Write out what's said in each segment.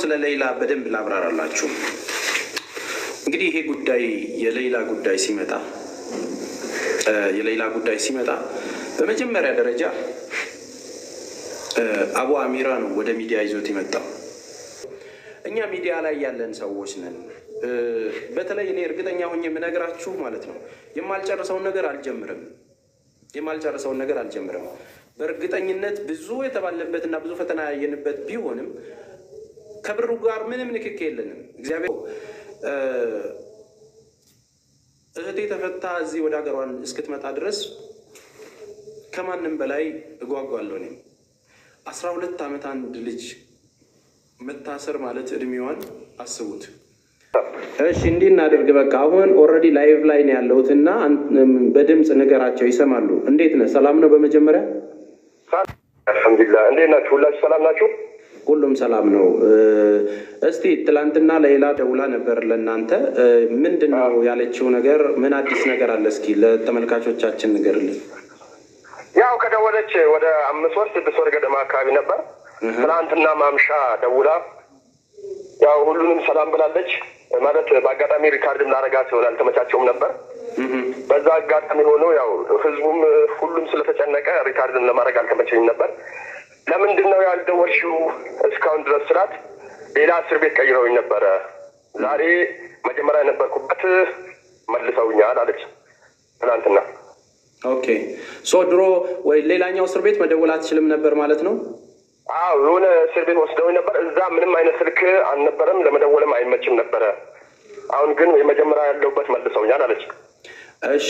ስለ ሌይላ በደንብ ላብራራላችሁ። እንግዲህ ይሄ ጉዳይ የሌይላ ጉዳይ ሲመጣ በመጀመሪያ ደረጃ አቡ አሚራ ነው ወደ ሚዲያ ይዞት የመጣው። እኛ ሚዲያ ላይ ያለን ሰዎች ነን። በተለይ እኔ እርግጠኛ ሆኜ የምነግራችሁ ማለት ነው የማልጨርሰውን ነገር አልጀምርም። በእርግጠኝነት ብዙ የተባለበትና ብዙ ፈተና ያየንበት ቢሆንም ከብሩ ጋር ምንም ንክክ የለንም። እግዚአብሔር እህቴ ተፈታ እዚህ ወደ ሀገሯን እስክትመጣ ድረስ ከማንም በላይ እጓጓለሁ። እኔም 12 ዓመት አንድ ልጅ መታሰር ማለት እድሜዋን አስቡት። እሺ እንዲህ እናድርግ። በቃ አሁን ኦልሬዲ ላይቭ ላይ ነው ያለሁት እና በድምፅ ንገራቸው ይሰማሉ። እንዴት ነህ? ሰላም ነው? በመጀመሪያ አልሐምዱሊላህ። እንዴት ናችሁ? ሁላችሁ ሰላም ናችሁ? ሁሉም ሰላም ነው። እስቲ ትላንትና ሌላ ደውላ ነበር ለእናንተ። ምንድን ነው ያለችው ነገር? ምን አዲስ ነገር አለ? እስኪ ለተመልካቾቻችን ንገርልን። ያው ከደወለች ወደ 5 ወር 6 ወር ገደማ አካባቢ ነበር። ትላንትና ማምሻ ደውላ ያው ሁሉንም ሰላም ብላለች። ማለት በአጋጣሚ ሪካርድም ላረጋት ይሆናል አልተመቻቸውም ነበር። በዛ አጋጣሚ ሆኖ ያው ህዝቡም ሁሉም ስለተጨነቀ ሪካርድን ለማድረግ አልተመቸኝም ነበር። ለምንድን ነው ያልደወልሽው እስካሁን ድረስ ስላት፣ ሌላ እስር ቤት ቀይረውኝ ነበረ፣ ዛሬ መጀመሪያ የነበርኩበት መልሰውኛል አለች ትናንትና። ኦኬ ሶ ድሮ ወይ ሌላኛው እስር ቤት መደወል አትችልም ነበር ማለት ነው? አዎ የሆነ እስር ቤት ወስደውኝ ነበር። እዛ ምንም አይነት ስልክ አልነበረም፣ ለመደወልም አይመችም ነበረ። አሁን ግን የመጀመሪያ ያለሁበት መልሰውኛል አለች። እሺ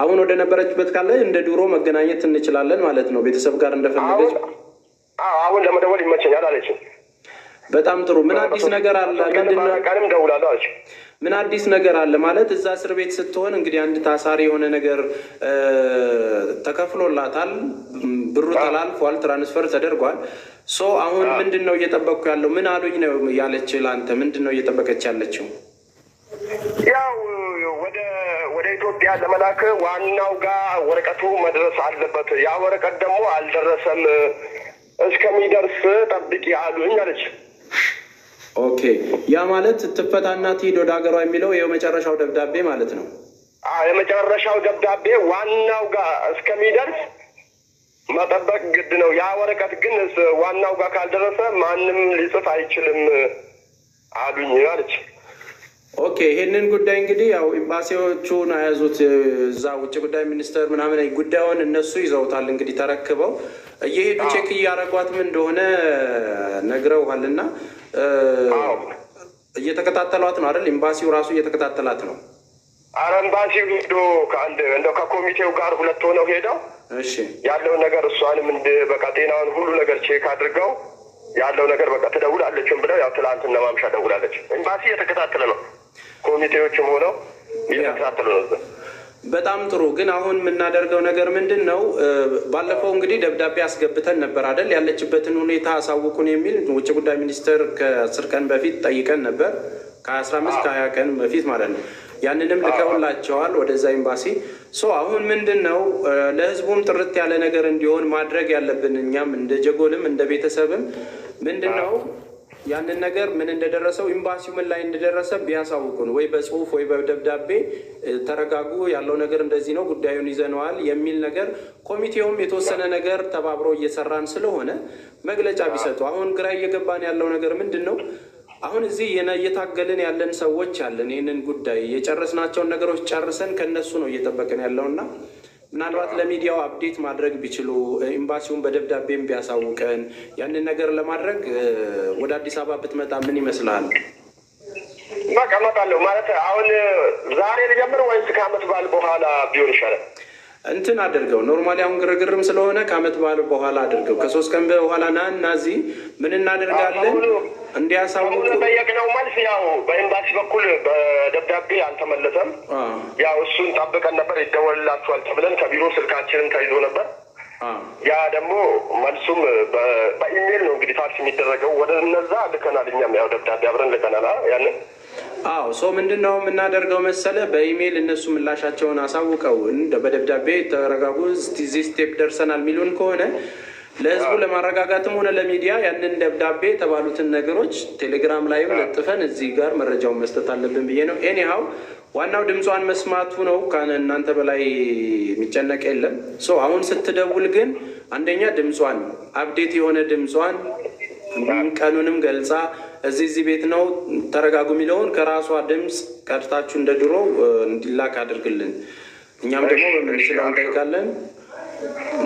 አሁን ወደ ነበረችበት ካለ እንደ ድሮ መገናኘት እንችላለን ማለት ነው፣ ቤተሰብ ጋር እንደፈለገች። አሁን ለመደወል ይመቸኛል አለች። በጣም ጥሩ። ምን አዲስ ነገር አለ? ቀንም ደውላለሁ አለች። ምን አዲስ ነገር አለ ማለት እዛ እስር ቤት ስትሆን እንግዲህ አንድ ታሳሪ የሆነ ነገር ተከፍሎላታል፣ ብሩ ተላልፏል፣ ትራንስፈር ተደርጓል። ሶ አሁን ምንድን ነው እየጠበቅኩ ያለው? ምን አሉኝ ነው ያለች? ለአንተ ምንድን ነው እየጠበቀች ያለችው? ያው ወደ ኢትዮጵያ ለመላክ ዋናው ጋር ወረቀቱ መድረስ አለበት። ያ ወረቀት ደግሞ አልደረሰም፣ እስከሚደርስ ጠብቂ አሉኝ አለች። ኦኬ ያ ማለት ትፈታና ትሂድ ወደ ሀገሯ የሚለው የመጨረሻው ደብዳቤ ማለት ነው? የመጨረሻው ደብዳቤ ዋናው ጋር እስከሚደርስ መጠበቅ ግድ ነው። ያ ወረቀት ግን ዋናው ጋር ካልደረሰ ማንም ሊጽፍ አይችልም አሉኝ አለች። ኦኬ ይሄንን ጉዳይ እንግዲህ ያው ኤምባሲዎቹን አያዙት፣ እዛ ውጭ ጉዳይ ሚኒስቴር ምናምን ጉዳዩን እነሱ ይዘውታል። እንግዲህ ተረክበው እየሄዱ ቼክ እያደረጓትም እንደሆነ ነግረውሃልና እየተከታተሏት ነው አይደል? ኤምባሲው ራሱ እየተከታተላት ነው። አረ ኤምባሲው ሄዶ እንደው ከኮሚቴው ጋር 2 ሆነው ሄደው ያለውን ነገር እሷንም በቃ ጤናውን ሁሉ ነገር ቼክ አድርገው ያለው ነገር በቃ ትደውላለችም ብለው ያው ትላንትና ማምሻ ደውላለች። ኤምባሲ እየተከታተለ ነው፣ ኮሚቴዎችም ሆነው እየተከታተሉ ነው። በጣም ጥሩ። ግን አሁን የምናደርገው ነገር ምንድን ነው? ባለፈው እንግዲህ ደብዳቤ አስገብተን ነበር አይደል? ያለችበትን ሁኔታ አሳውቁን የሚል ውጭ ጉዳይ ሚኒስቴር ከ10 ቀን በፊት ጠይቀን ነበር፣ ከ15 ከ20 ቀን በፊት ማለት ነው። ያንንም ልከውላቸዋል ወደዛ ኤምባሲ። አሁን ምንድን ነው ለህዝቡም ጥርት ያለ ነገር እንዲሆን ማድረግ ያለብን እኛም እንደ ጀጎልም እንደ ቤተሰብም ምንድን ነው ያንን ነገር ምን እንደደረሰው ኤምባሲው ምን ላይ እንደደረሰ ቢያሳውቁን፣ ወይ በጽሁፍ ወይ በደብዳቤ ተረጋጉ፣ ያለው ነገር እንደዚህ ነው፣ ጉዳዩን ይዘነዋል የሚል ነገር። ኮሚቴውም የተወሰነ ነገር ተባብሮ እየሰራን ስለሆነ መግለጫ ቢሰጡ። አሁን ግራ እየገባን ያለው ነገር ምንድን ነው? አሁን እዚህ እየታገልን ያለን ሰዎች አለን። ይህንን ጉዳይ የጨረስናቸውን ነገሮች ጨርሰን ከነሱ ነው እየጠበቅን ያለውና ምናልባት ለሚዲያው አፕዴት ማድረግ ቢችሉ፣ ኤምባሲውን በደብዳቤም ቢያሳውቀን ያንን ነገር ለማድረግ ወደ አዲስ አበባ ብትመጣ ምን ይመስላል? በቃ እመጣለሁ ማለት አሁን ዛሬ ልጀምር ወይስ ከዓመት በዓል በኋላ ቢሆን ይሻላል? እንትን አድርገው ኖርማሊ አሁን ግርግርም ስለሆነ ከዓመት በዓል በኋላ አድርገው፣ ከ3 ቀን በኋላ ና እና እዚህ ምን እናደርጋለን እንዲያሳውቁ ጠየቅነው። መልስ ያው በኤምባሲ በኩል በደብዳቤ አልተመለሰም። ያው እሱን ጠብቀን ነበር፣ ይደወልላችኋል ተብለን ከቢሮ ስልካችንም ተይዞ ነበር። ያ ደግሞ መልሱም በኢሜል ነው እንግዲህ ፋክስ የሚደረገው ወደ እነዛ ልከናል። እኛም ያው ደብዳቤ አብረን ልከናል ያንን ምንድን ነው የምናደርገው መሰለ፣ በኢሜይል እነሱ ምላሻቸውን አሳውቀው በደብዳቤ ተረጋጉ፣ እዚህ ስቴፕ ደርሰናል የሚሉን ከሆነ ለህዝቡ ለማረጋጋትም ሆነ ለሚዲያ ያንን ደብዳቤ የተባሉትን ነገሮች ቴሌግራም ላይም ለጥፈን እዚህ ጋር መረጃውን መስጠት አለብን ብዬ ነው። ኤኒሃው ዋናው ድምጿን መስማቱ ነው። ከእናንተ በላይ የሚጨነቅ የለም። አሁን ስትደውል ግን አንደኛ ድምጿን አፕዴት የሆነ ድምጿን ቀኑንም ገልጻ እዚህ ቤት ነው ተረጋጉ የሚለውን ከራሷ ድምፅ ቀድታችሁ እንደ ድሮ እንዲላክ አድርግልን። እኛም ደግሞ በምንችለው እንጠይቃለን።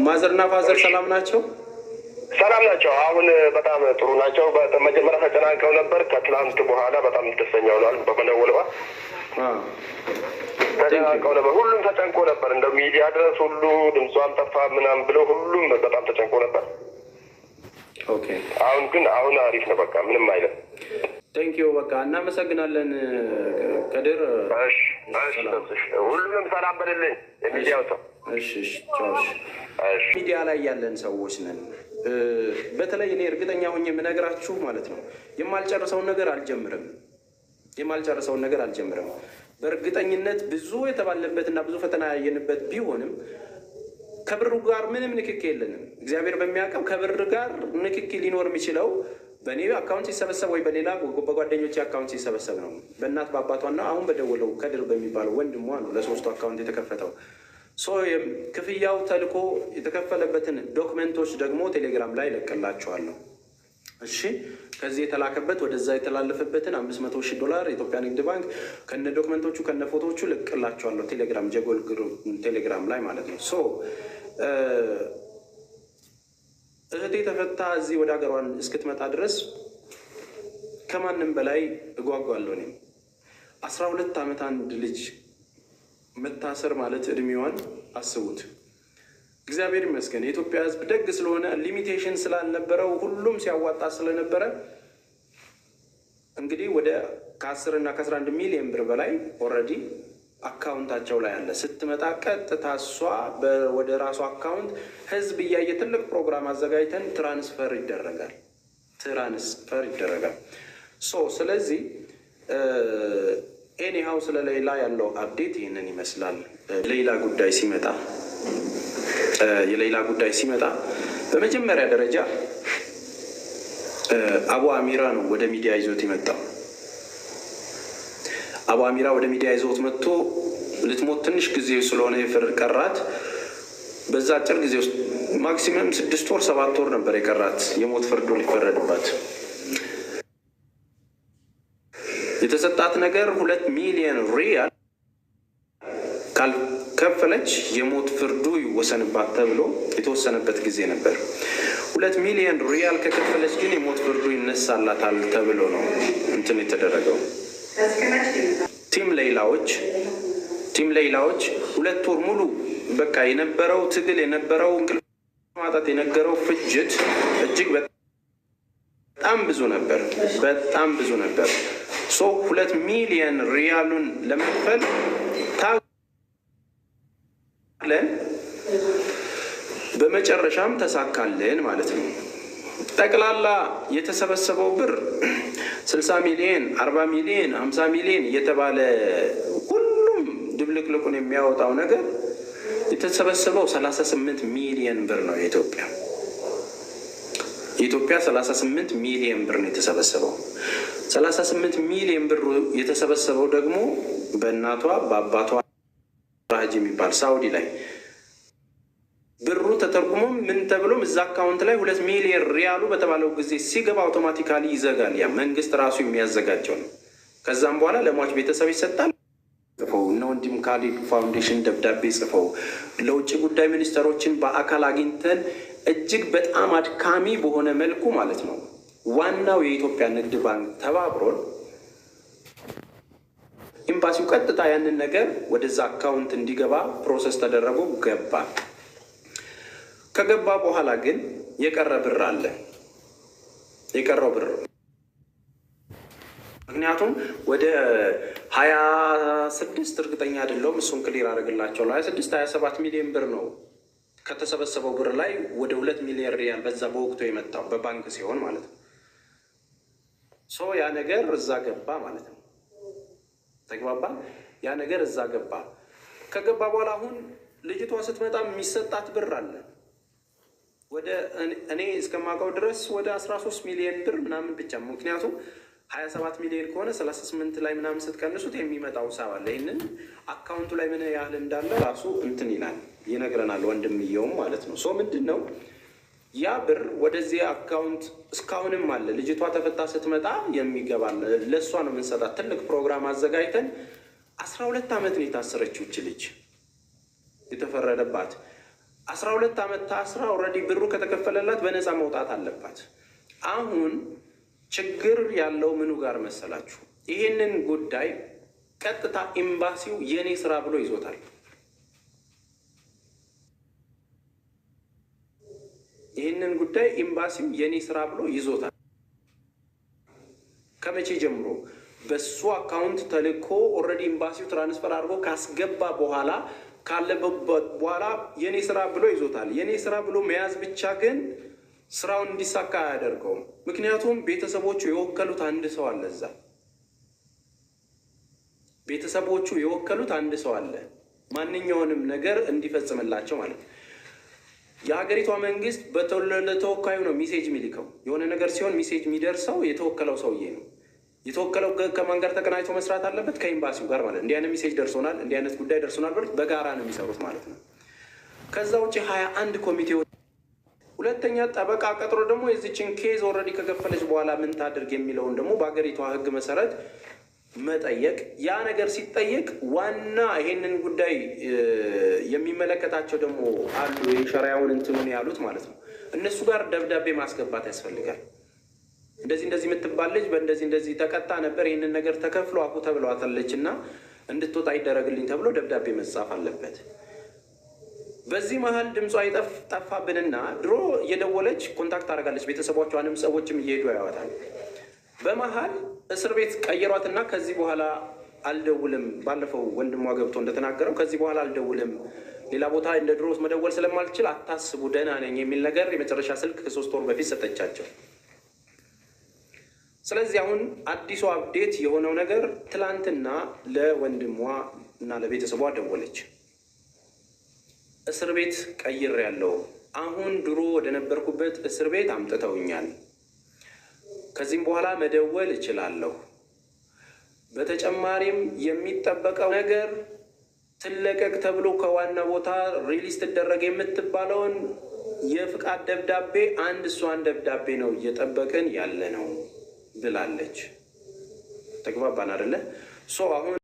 ማዘርና ፋዘር ሰላም ናቸው? ሰላም ናቸው። አሁን በጣም ጥሩ ናቸው። መጀመሪያ ተጨናንቀው ነበር። ከትላንት በኋላ በጣም ደስተኛ ሆነዋል። በመደወልዋ ተጨናንቀው ነበር። ሁሉም ተጨንቆ ነበር። እንደ ሚዲያ ድረስ ሁሉ ድምጿን ጠፋ ምናምን ብለው ሁሉም በጣም ተጨንቆ ነበር። አሁን ግን አሪፍ ነው። በቃ ምንም አይልም። ቴንኪዩ። በቃ እናመሰግናለን ከድር። ሁሉንም ሰላም በልልኝ የሚዲያው ሰው። ሚዲያ ላይ ያለን ሰዎች ነን። በተለይ እኔ እርግጠኛ ሆኜ የምነግራችሁ ማለት ነው የማልጨርሰውን ነገር አልጀምርም። በእርግጠኝነት ብዙ የተባለበትና ብዙ ፈተና ያየንበት ቢሆንም ከብሩ ጋር ምንም ንክኪ የለንም። እግዚአብሔር በሚያውቀው ከብር ጋር ንክኪ ሊኖር የሚችለው በእኔ አካውንት ሲሰበሰብ ወይ በሌላ በጓደኞቼ አካውንት ሲሰበሰብ ነው። በእናት በአባቷና አሁን በደወለው ከድር በሚባለው ወንድሟ ነው ለሶስቱ አካውንት የተከፈተው። ክፍያው ተልኮ የተከፈለበትን ዶክመንቶች ደግሞ ቴሌግራም ላይ ለቅላችኋለሁ። እሺ፣ ከዚህ የተላከበት ወደዛ የተላለፈበትን $500,000 የኢትዮጵያ ንግድ ባንክ ከነ ዶክመንቶቹ ከነ ፎቶዎቹ ለቅላችኋለሁ። ቴሌግራም ጀጎል ቴሌግራም ላይ ማለት ነው። እህቴ ተፈታ እዚህ ወደ ሀገሯን እስክትመጣ ድረስ ከማንም በላይ እጓጓለሁ። እኔም 12 ዓመት አንድ ልጅ መታሰር ማለት እድሜዋን አስቡት። እግዚአብሔር ይመስገን የኢትዮጵያ ሕዝብ ደግ ስለሆነ ሊሚቴሽን ስላልነበረው ሁሉም ሲያዋጣ ስለነበረ እንግዲህ ወደ ከ10 እና ከ11 ሚሊዮን ብር በላይ ኦልሬዲ አካውንታቸው ላይ አለ። ስትመጣ ቀጥታ እሷ ወደ ራሷ አካውንት ህዝብ እያየ ትልቅ ፕሮግራም አዘጋጅተን ትራንስፈር ይደረጋል። ስለዚህ ኤኒሃው ስለ ሌላ ያለው አፕዴት ይህንን ይመስላል። የሌላ ጉዳይ ሲመጣ በመጀመሪያ ደረጃ አቡ አሚራ ነው ወደ ሚዲያ ይዞት የመጣው። አቡ አሚራ ወደ ሚዲያ ይዞት መጥቶ ልትሞት ትንሽ ጊዜ ስለሆነ የፍርድ ቀራት። በዛ አጭር ጊዜ ውስጥ ማክሲመም 6 ወር 7 ወር ነበር የቀራት የሞት ፍርዱ ሊፈረድባት። የተሰጣት ነገር 2 ሚሊዮን ሪያል ካልከፈለች የሞት ፍርዱ ይወሰንባት ተብሎ የተወሰነበት ጊዜ ነበር። 2 ሚሊዮን ሪያል ከከፈለች ግን የሞት ፍርዱ ይነሳላታል ተብሎ ነው እንትን የተደረገው። ቲም ሌይላዎች 2 ወር ሙሉ በቃ የነበረው ትግል የነበረው እንቅልፍ ማጣት የነገረው ፍጅት እጅግ በጣም ብዙ ነበር። 2 ሚሊዮን ሪያሉን ለመክፈል ታግለን በመጨረሻም ተሳካልን ማለት ነው። ጠቅላላ የተሰበሰበው ብር 60 ሚሊዮን 40 ሚሊዮን 50 ሚሊዮን እየተባለ ሁሉም ድብልቅልቁን የሚያወጣው ነገር የተሰበሰበው 38 ሚሊዮን ብር ነው። የኢትዮጵያ 38 ሚሊዮን ብር ነው የተሰበሰበው። 38 ሚሊዮን ብር የተሰበሰበው ደግሞ በእናቷ በአባቷ ራጅ የሚባል ሳውዲ ላይ ብሩ ተተርጉሞ ምን ተብሎም እዛ አካውንት ላይ 2 ሚሊዮን ሪያሉ በተባለው ጊዜ ሲገባ አውቶማቲካሊ ይዘጋል። ያ መንግስት ራሱ የሚያዘጋጀው ነው። ከዛም በኋላ ለሟች ቤተሰብ ይሰጣል። ጽፈው እነ ወንድም ካሊድ ፋውንዴሽን ደብዳቤ ጽፈው ለውጭ ጉዳይ ሚኒስተሮችን በአካል አግኝተን እጅግ በጣም አድካሚ በሆነ መልኩ ማለት ነው ዋናው የኢትዮጵያ ንግድ ባንክ ተባብሮን ኤምባሲው ቀጥታ ያንን ነገር ወደዛ አካውንት እንዲገባ ፕሮሰስ ተደረጉ። ገባ። ከገባ በኋላ ግን የቀረ ብር አለ። የቀረው ብር ምክንያቱም ወደ 26 እርግጠኛ አይደለሁም፣ እሱን ክሊር አደርግላቸዋለሁ። 26-27 ሚሊዮን ብር ነው ከተሰበሰበው ብር ላይ ወደ 2 ሚሊዮን ሪያል በዛ በወቅቱ የመጣው በባንክ ሲሆን ማለት ነው። ያ ነገር እዛ ገባ ማለት ነው። ተግባባ። ያ ነገር እዛ ገባ። ከገባ በኋላ አሁን ልጅቷ ስትመጣ የሚሰጣት ብር አለ። ወደ እኔ እስከማውቀው ድረስ ወደ 13 ሚሊዮን ብር ምናምን ብቻ። ምክንያቱም 27 ሚሊዮን ከሆነ 38 ላይ ምናምን ስትቀንሱት የሚመጣው ሂሳብ አለ። ይህንን አካውንቱ ላይ ምን ያህል እንዳለ ራሱ እንትን ይላል ይነግረናል፣ ወንድምየውም ማለት ነው። ሶ ምንድን ነው ያ ብር ወደዚህ አካውንት እስካሁንም አለ። ልጅቷ ተፈታ ስትመጣ የሚገባል ለእሷ ነው የምንሰጣት። ትልቅ ፕሮግራም አዘጋጅተን 12 ዓመት ነው የታሰረችው እች ልጅ የተፈረደባት 12 ዓመት ታስራ ኦልሬዲ ብሩ ከተከፈለላት በነፃ መውጣት አለባት። አሁን ችግር ያለው ምኑ ጋር መሰላችሁ? ይህንን ጉዳይ ቀጥታ ኤምባሲው የኔ ስራ ብሎ ይዞታል። ይህንን ጉዳይ ኤምባሲው የኔ ስራ ብሎ ይዞታል። ከመቼ ጀምሮ? በሱ አካውንት ተልኮ ኦልሬዲ ኤምባሲው ትራንስፈር አድርጎ ካስገባ በኋላ ካለበት በኋላ የኔ ስራ ብሎ ይዞታል። የኔ ስራ ብሎ መያዝ ብቻ ግን ስራውን እንዲሳካ አያደርገውም። ምክንያቱም ቤተሰቦቹ የወከሉት አንድ ሰው አለ፣ እዛ ቤተሰቦቹ የወከሉት አንድ ሰው አለ፣ ማንኛውንም ነገር እንዲፈጽምላቸው ማለት ነው። የሀገሪቷ መንግስት ለተወካዩ ነው ሚሴጅ የሚልከው። የሆነ ነገር ሲሆን ሚሴጅ የሚደርሰው የተወከለው ሰውዬ ነው። የተወከለው ከማን ጋር ተቀናጅቶ መስራት አለበት? ከኤምባሲው ጋር ማለት። እንዲህ አይነት ሚሴጅ ደርሶናል፣ እንዲህ አይነት ጉዳይ ደርሶናል ብለው በጋራ ነው የሚሰሩት ማለት ነው። ከዛ ውጭ 21 ኮሚቴዎች። ሁለተኛ ጠበቃ ቀጥሮ ደግሞ የዚችን ኬዝ ኦልሬዲ ከከፈለች በኋላ ምን ታድርግ የሚለውን ደግሞ በሀገሪቷ ህግ መሰረት መጠየቅ። ያ ነገር ሲጠየቅ ዋና ይሄንን ጉዳይ የሚመለከታቸው ደግሞ አሉ፣ የሸሪያውን እንትኑን ያሉት ማለት ነው። እነሱ ጋር ደብዳቤ ማስገባት ያስፈልጋል። እንደዚህ የምትባል ልጅ በእንደዚህ እንደዚህ ተቀጣ ነበር፣ ይህንን ነገር ተከፍሎ አፉ ተብለዋታለች እና እንድትወጣ ይደረግልኝ ተብሎ ደብዳቤ መጻፍ አለበት። በዚህ መሀል ድምጿ ጠፋብንና ድሮ እየደወለች ኮንታክት አደርጋለች። ቤተሰቦቿንም ሰዎችም እየሄዱ ያዋታል። በመሀል እስር ቤት ቀየሯትና ከዚህ በኋላ አልደውልም፣ ባለፈው ወንድሟ ገብቶ እንደተናገረው ከዚህ በኋላ አልደውልም፣ ሌላ ቦታ እንደ ድሮ መደወል ስለማልችል አታስቡ፣ ደህና ነኝ የሚል ነገር የመጨረሻ ስልክ ከ3 ወር በፊት ሰጠቻቸው። ስለዚህ አሁን አዲሱ አፕዴት የሆነው ነገር ትላንትና ለወንድሟ እና ለቤተሰቧ ደወለች። እስር ቤት ቀይሬያለሁ፣ አሁን ድሮ ወደ ነበርኩበት እስር ቤት አምጥተውኛል፣ ከዚህም በኋላ መደወል እችላለሁ። በተጨማሪም የሚጠበቀው ነገር ትለቀቅ ተብሎ ከዋና ቦታ ሪሊዝ ትደረግ የምትባለውን የፍቃድ ደብዳቤ እሷን ደብዳቤ ነው እየጠበቅን ያለ ነው ብላለች። ተግባባን አይደለ? አሁን